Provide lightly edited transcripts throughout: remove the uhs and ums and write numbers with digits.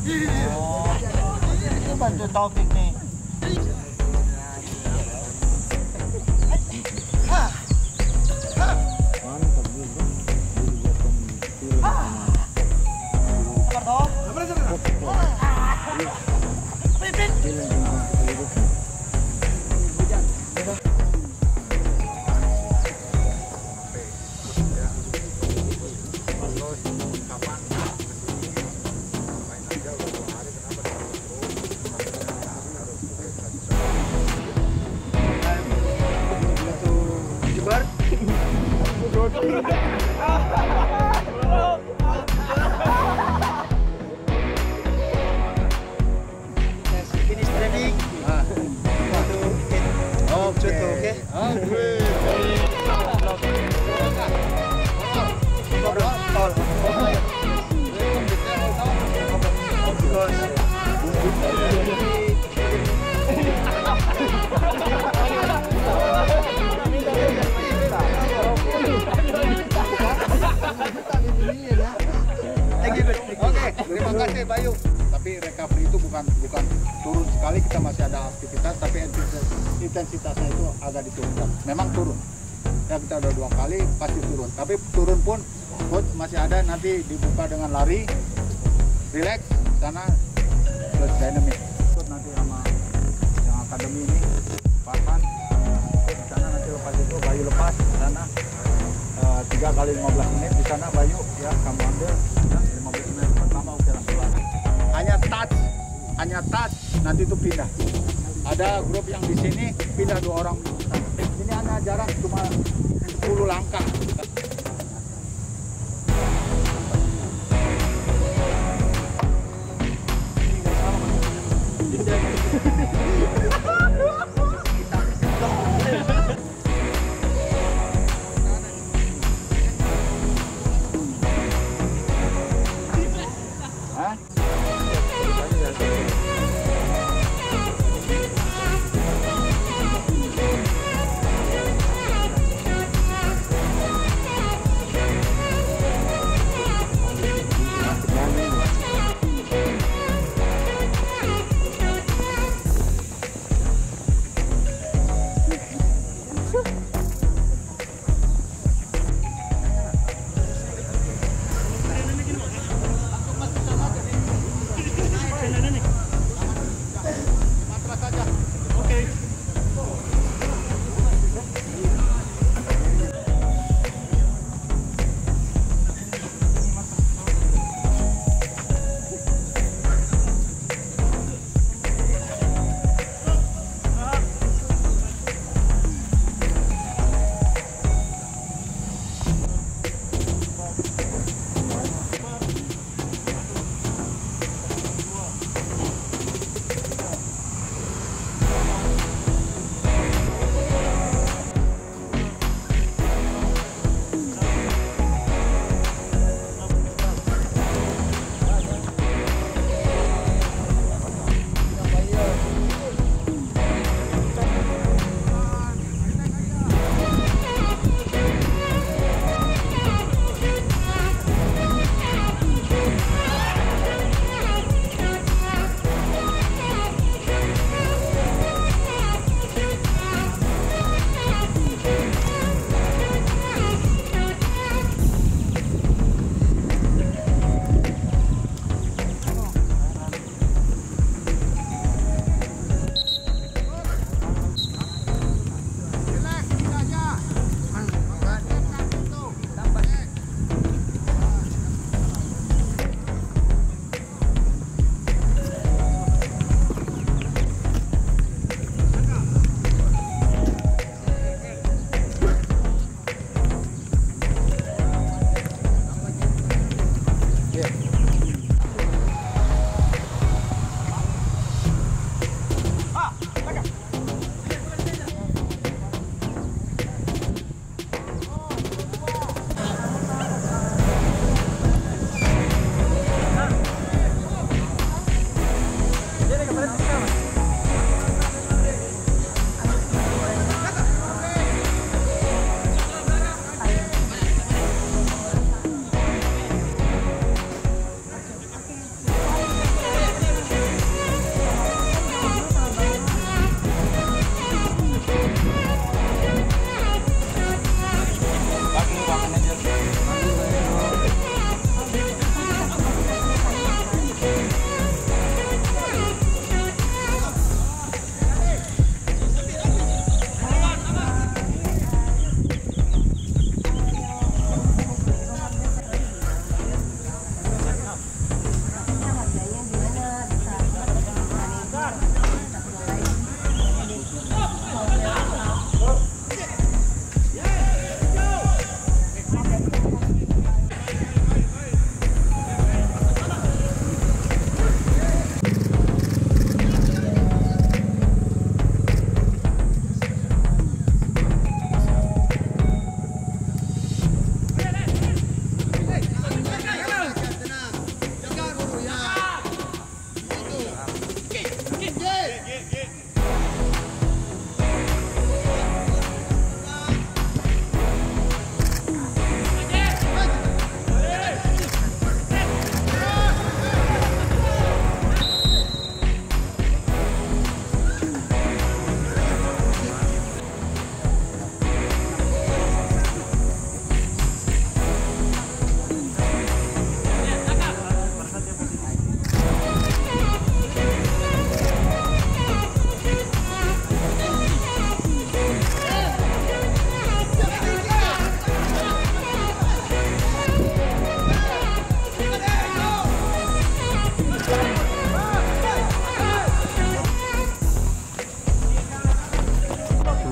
Oh, ini bantu Taufik nih. Finish training. Oke, terima kasih Bayu. Tapi recovery itu bukan turun sekali, kita masih ada aktivitas, tapi intensitasnya itu agak diturunkan. Memang turun. Ya kita udah 2 kali pasti turun. Tapi turun pun coach masih ada, nanti dibuka dengan lari, relax, sana plus dynamic. Nanti sama yang akademi ini, Farhan, di sana nanti lepas itu Bayu lepas, di sana 3 kali 15 menit, di sana Bayu ya kamu ambil ya, 15 menit pertama oke langsung lari. Hanya touch, nanti itu pindah. Ada grup yang di sini pindah 2 orang. Ini hanya jarak cuma 10 langkah.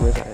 gue saya.